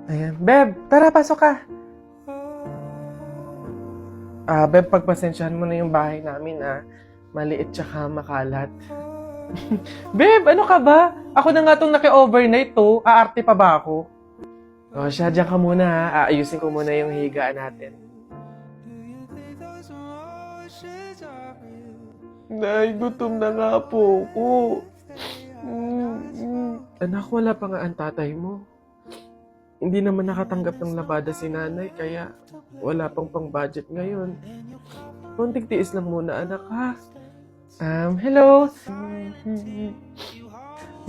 Ayan. Beb, tara, pasok ka. Beb, pagpasensyahan mo na yung bahay namin, Maliit tsaka makalat. Beb, ano ka ba? Ako na nga tong naki-overnight to. Aarte pa ba ako? O siya, diyan ka muna Aayusin ko muna yung higaan natin. Nay, gutom na nga po ako. Anak, wala pa nga ang tatay mo. Hindi naman nakatanggap ng labada si nanay, kaya wala pang pang-budget ngayon. Konting tiis lang muna, anak, ha? Hello?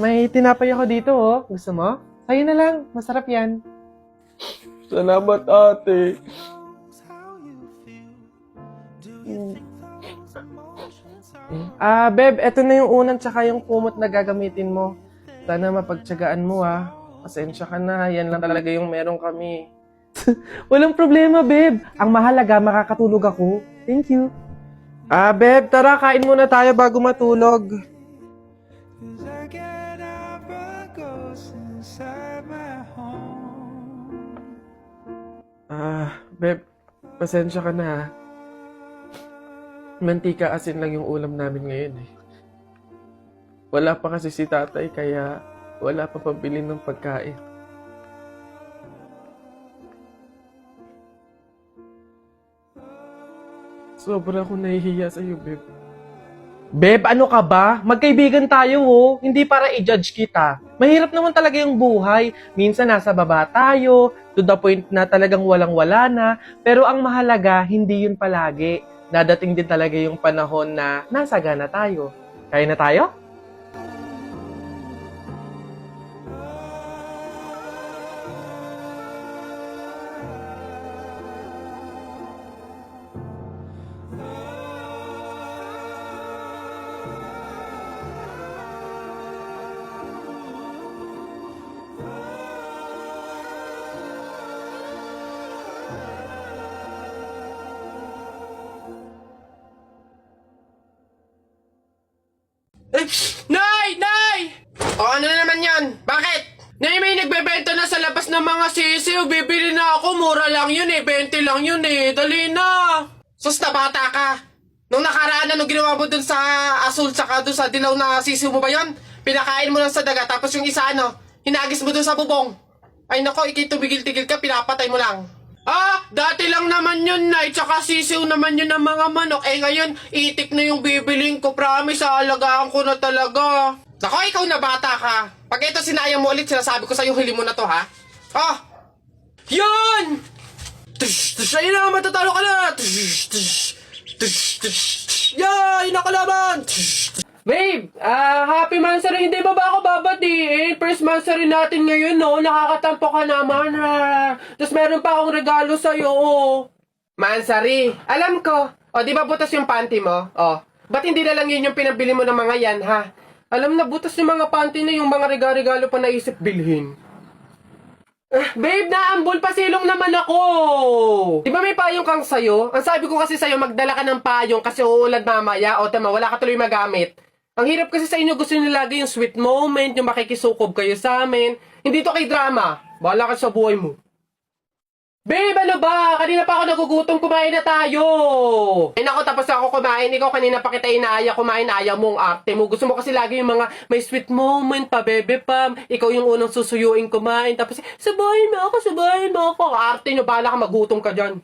May tinapay ako dito, oh. Gusto mo? Sa'yo na lang. Masarap yan. Salamat, ate. Beb, eto na yung unang tsaka yung kumot na gagamitin mo. Sana mapagtsagaan mo, Pasensya ka na. Yan lang talaga yung meron kami. Walang problema, Beb. Ang mahalaga, makakatulog ako. Thank you. Beb, tara, kain muna tayo bago matulog. Beb, pasensya ka na, Mantika asin lang yung ulam namin ngayon, Wala pa kasi si tatay, kaya wala pa pambili ng pagkain. Sobra akong nahihiya sa'yo, Beb. Beb, ano ka ba? Magkaibigan tayo, Hindi para i-judge kita. Mahirap naman talaga yung buhay. Minsan nasa baba tayo, to the point na talagang walang-wala na. Pero ang mahalaga, hindi yun palagi. Dadating din talaga yung panahon na nasagana tayo. Kaya na tayo? Nay! Nay! O ano na naman yan? Bakit? Nay, may nagbebenta na sa labas ng mga sisiw. Bibili na ako. Mura lang yun 20 lang yun Dali na. Sus na bata ka. Nung nakaraan nung ginawa mo dun sa asul tsaka dun sa dilaw na sisiw mo ba yun? Pinakain mo lang sa daga tapos yung isa hinagis mo dun sa bubong. Ay nako, tumigil-tigil ka, pinapatay mo lang. Dati lang naman yun, Nay. Tsaka sisiw naman yun ng mga manok. Ngayon, itik na yung bibiling ko. Promise, aalagaan ko na talaga. Nako, ikaw na bata ka. Pag ito sinayang mo ulit, sinasabi ko sa'yo, huli mo na to, ha? Yun! Ayun na, matatalo ka na! Yay! Nakalaban! Babe, happy Mansari. Hindi ba ako babatiin? First Mansari natin ngayon, no? Nakakatampo ka naman, Tapos meron pa akong regalo sa'yo, Mansari, alam ko. Di ba butas yung panty mo? Ba't hindi na lang yun yung pinabili mo ng mga yan, ha? Alam na, butas yung mga panty na yung mga regalo pa naisip bilhin. Babe, naambol pa silong naman ako. Di ba may payong kang sayo? Ang sabi ko kasi sa'yo, magdala ka ng payong kasi uulad mamaya. Tama, wala ka tuloy magamit. Ang hirap kasi sa inyo, gusto nyo lagi yung sweet moment, yung makikisukob kayo sa amin. Hindi to kay drama. Bahala ka sa buhay mo. Babe, ano ba? Kanina pa ako nagugutom, kumain na tayo. Nako, tapos ako kumain. Ikaw kanina pa kita inaaya kumain, ayaw mong arte mo. Gusto mo kasi lagi yung mga may sweet moment pa, bebe pam. Ikaw yung unang susuyuin kumain. Tapos, sabahin mo ako. Arte nyo, bahala ka, magutom ka dyan.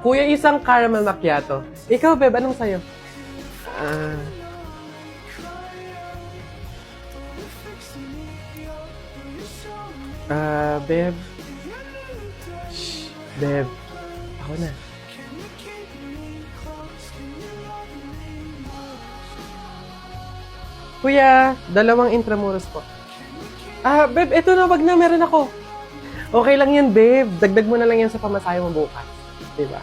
Kuya, isang caramel macchiato. Ikaw, Beb, anong sayo? Beb. Shh, Beb. Ako na. Kuya, 2 intramuros po. Beb, eto na, wag na, meron ako. Okay lang yan, Beb. Dagdag mo na lang yan sa pamasahe mo bukas. Diba?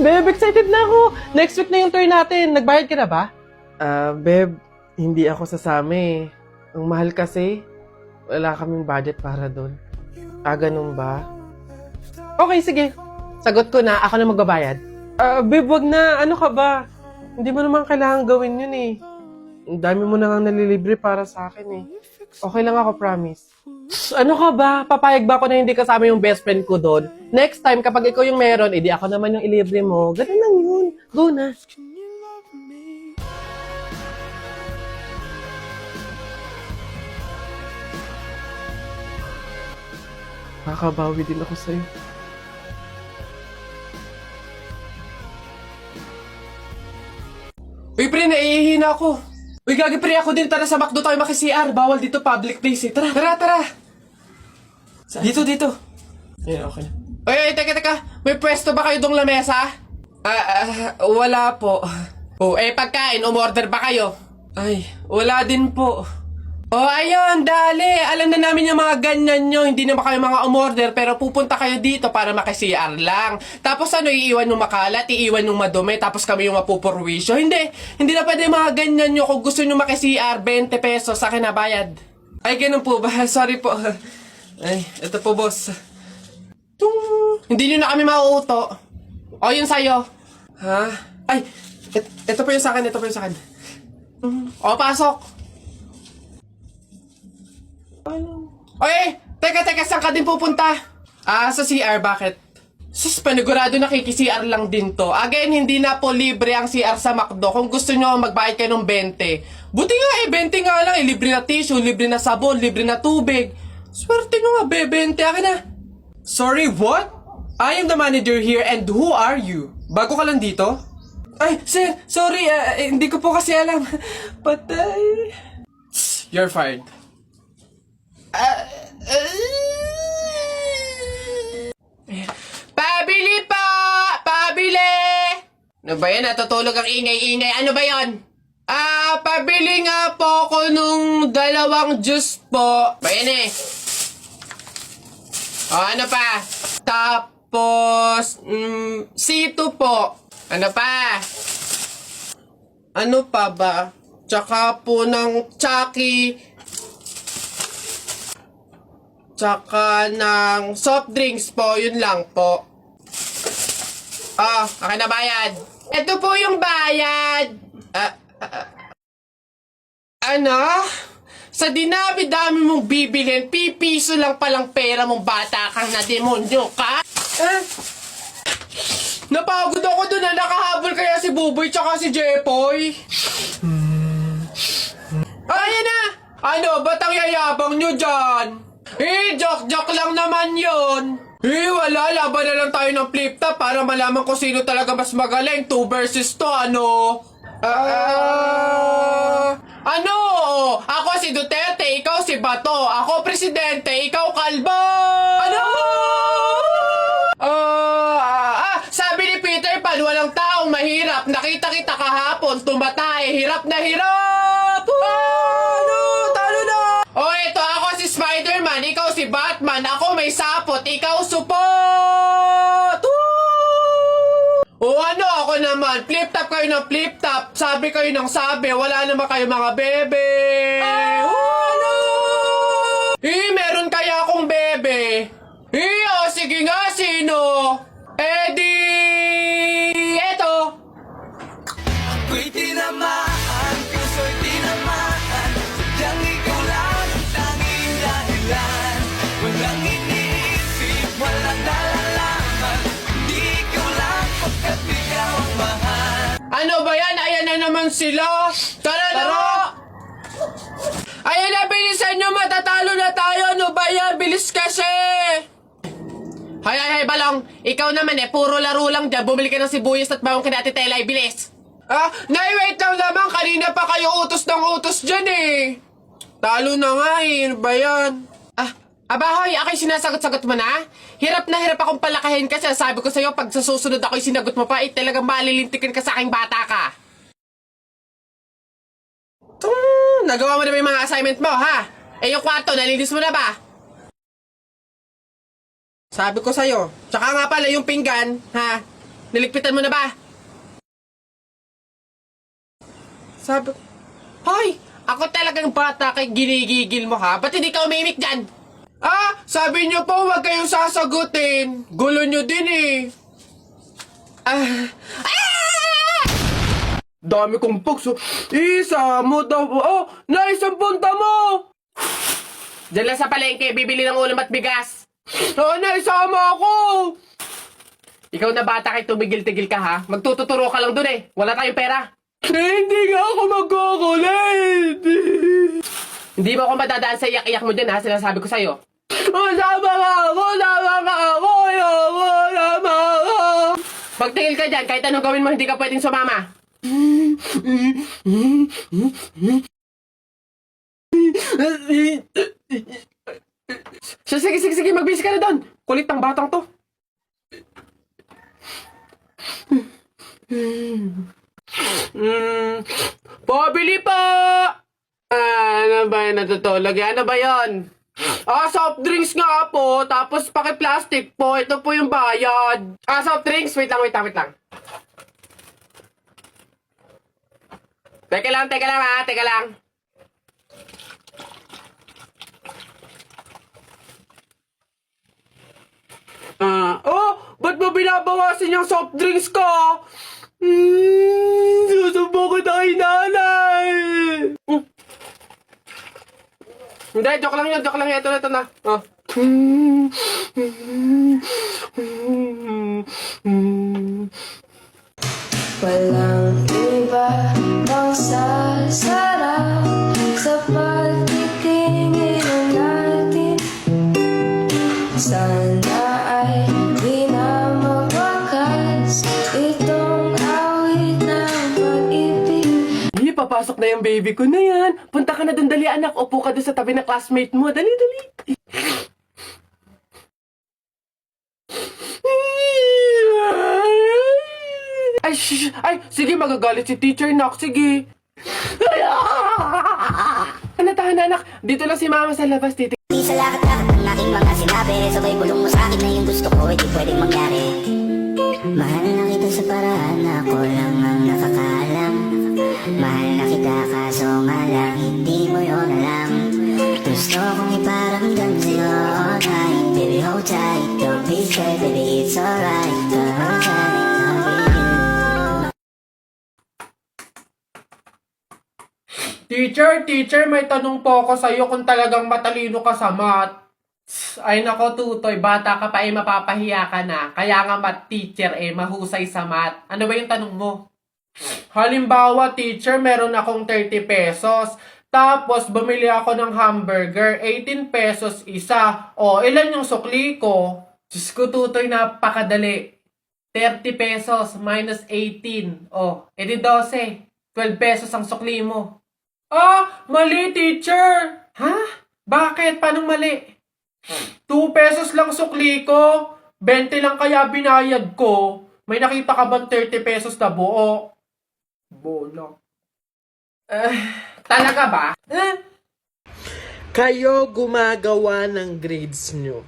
Beb, excited na ako. Next week na yung tour natin. Nagbayad ka na ba? Beb, hindi ako sasama. Ang mahal kasi. Wala kaming budget para doon. Ganun ba? Okay, sige. Sagot ko na. Ako na magbabayad. Beb, wag na. Ano ka ba? Hindi mo naman kailangan gawin yun Ang dami mo na nga nalilibre para sa akin eh. Okay lang ako, promise. Ano ka ba? Papayag ba ako na hindi kasama yung best friend ko doon? Next time, kapag ikaw yung meron, edi ako naman yung ilibre mo. Ganun lang yun. Go na. Kakabawi din ako sa'yo. Uy, pre, naiihina ako. Uy, gagi, pre, ako din. Tara sa McDo tayo maki-CR. Bawal dito, public place eh. Tara. Dito. Ayun, okay na. Uy, teka. May pwesto ba kayo dong lamesa? Wala po. Oh, pagkain, umorder ba kayo? Ay, wala din po. Oh, ayun, dali. Alam na namin yung mga ganyan nyo. Hindi naman kayo mga umorder, pero pupunta kayo dito para maki-CR lang. Tapos iiwan yung makalat, iiwan yung madumi, tapos kami yung mapupurwisyo. Hindi na pwede mga ganyan nyo. Kung gusto nyo maki-CR, 20 pesos, sa akin na bayad. Ay, ganun po ba? Sorry po. Ay, ito po, boss. Hindi nyo na kami mauuto. O, yun sa'yo. Ha? Ay, ito po yung sa akin, O, pasok. Oy, teka, saan ka din pupunta? Sa CR, bakit? Sus, panigurado nakiki-CR lang din to. Again, hindi na po libre ang CR sa McDo. Kung gusto nyo, magbayad kayo ng 20. Buti nga 20 nga lang. Libre na tissue, libre na sabon, libre na tubig. Swerte nyo nga, 20. Akin na. Sorry, what? I am the manager here and who are you? Bago ka lang dito? Ay, sir, sorry, hindi ko po kasi alam. Patay. You're fired. Pabili po! Pabili! Ano ba yan? Natutulog ang ingay-ingay. Ano ba yan? Pabili nga po ako nung 2 juice po. Ba yan eh? Ano pa? Tapos, C2 po. Ano pa? Ano pa ba? Tsaka po ng Chucky. Tsaka ng soft drinks po, yun lang po. Akin na bayad. Ito po yung bayad. Ano? Sa dinami-dami mong bibilin, pipiso lang palang pera mong bata kang na demonyo ka? Napagod ako dun na nakahabol kaya si Buboy tsaka si Jepoy. Ayan na! Ano, ba't ang yayabang nyo dyan? Joke lang naman yun. Wala, laban na lang tayo ng flip-top para malaman ko sino talaga mas magaling. 2 versus 2, ano? Ano? Ako si Duterte, ikaw si Bato. Ako presidente, ikaw kalbo. Ano? Sabi ni Peter Pan, walang taong mahirap. Nakita kita kahapon, tumatay, hirap na hirap. Talo na. Eto ako si Spider-Man, ikaw si Batman, ako may sapot, ikaw support! Ano ako naman, flip-top kayo ng flip-top, sabi kayo ng sabi, wala naman kayo mga bebe! Ano? Meron kaya akong bebe? Sige nga, sino? Eto! Ako'y tinamaan, puso'y tinamaan. Sadyang ikaw lang ang tanging dahilan. Walang iniisip, walang nalalaman. Hindi ikaw lang pagkat ikaw ang mahal. Ano ba yan? Ayan na naman sila! Tara na! Ayan na, bilisan nyo! Matatalo na tayo! Ano ba yan? Bilis kasi! Hay, Balong! Ikaw naman puro laro lang dyan. Bumili ka ng sibuyas at bawang kina Ate Telay. Bilis! Nay, wait lang naman. Kanina pa kayo utos ng utos dyan Talo na nga Ano ba yan? Abahoy, ako'y sinasagot-sagot mo na? Hirap na hirap akong palakahin kasi sabi ko sa'yo, pag sa susunod ako'y sinagot mo pa, talagang malilintikin ka sa aking bata ka. Nagawa mo na ba yung mga assignment mo, ha? Yung kwarto, nalinis mo na ba? Sabi ko sa'yo. Tsaka nga pala yung pinggan, ha? Niligpitan mo na ba? Sabi ko, hoy! Ako talagang bata kay ginigigil mo, ha? Ba't hindi ka umimik dyan? Sabi niyo po huwag kayong sasagutin. Gulo niyo din Dami kong pugs. Oh. Isa mo daw. Oh, naisang punta mo. Diyan lang sa palengke, bibili ng ulam at bigas. Oh, naisama ako. Ikaw na bata kay tumigil-tigil ka ha. Magtututuro ka lang dun eh. Wala tayong pera. Hindi nga ako magkukulit. Hindi mo ako madadaan sa iyak-iyak mo dyan ha. Sinasabi ko sa'yo. Sama ka ako! Sama ka ako! Ayoko! Sama ka! Pagtingil ka dyan, kahit anong gawin mo, hindi ka pwedeng sumama. Sige, magbisi ka na doon. Kulit ng batang to. Pabili po! Ano ba yun natutulog? Ano ba yun? Soft drinks nga po, tapos paki-plastic po. Ito po yung bayad. Soft drinks. Wait lang. Teka lang. Ba't mo binabawasan yung soft drinks ko? Susubo ko kay nanay. Hindi, joke lang yun. Ito na. Oh. Walang iba pang sasarap sa pagtitingin natin. Sana ay di na magwakas itong awit ng pag-ibig. Papasok na yung baby ko na yan. Punta ka na dun, dali anak. Upo ka dun sa tabi ng classmate mo. Dali. Ay, sige, magagalit si teacher, nak. Sige. Tahan, anak. Dito lang si mama sa labas, titig. Di sa lakat-lakat ng aking mga sinabi, sabay bulong mo sa akin na yung gusto ko, hindi pwedeng mangyari. Mahal na kita sa paraan na ako lang ang nakakaalam. Mahal na kita kaso nga lang hindi mo yun alam. Gusto kong iparamdam sa'yo all night. Baby hold tight, don't be scared, baby it's alright. The whole time it's gonna be you. Teacher, may tanong po ako sa'yo kung talagang matalino ka sa math. Ay nako, Tutoy, bata ka pa mapapahiya ka na. Kaya nga math teacher mahusay sa math. Ano ba yung tanong mo? Halimbawa, teacher, meron akong 30 pesos. Tapos, bumili ako ng hamburger, 18 pesos isa. O, ilan yung sukli ko? Diyos ko, Tutoy, napakadali. 30 pesos minus 18. O, edi 12. 12 pesos ang sukli mo. Mali, teacher. Ha? Bakit? Paano mali? 2 pesos lang sukli ko. 20 lang kaya binayad ko. May nakita ka bang 30 pesos na buo? Bola. Talaga ba? Kayo gumagawa ng grades nyo.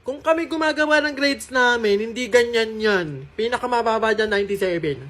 Kung kami gumagawa ng grades namin, hindi ganyan yan. Pinakamababa dyan, 97.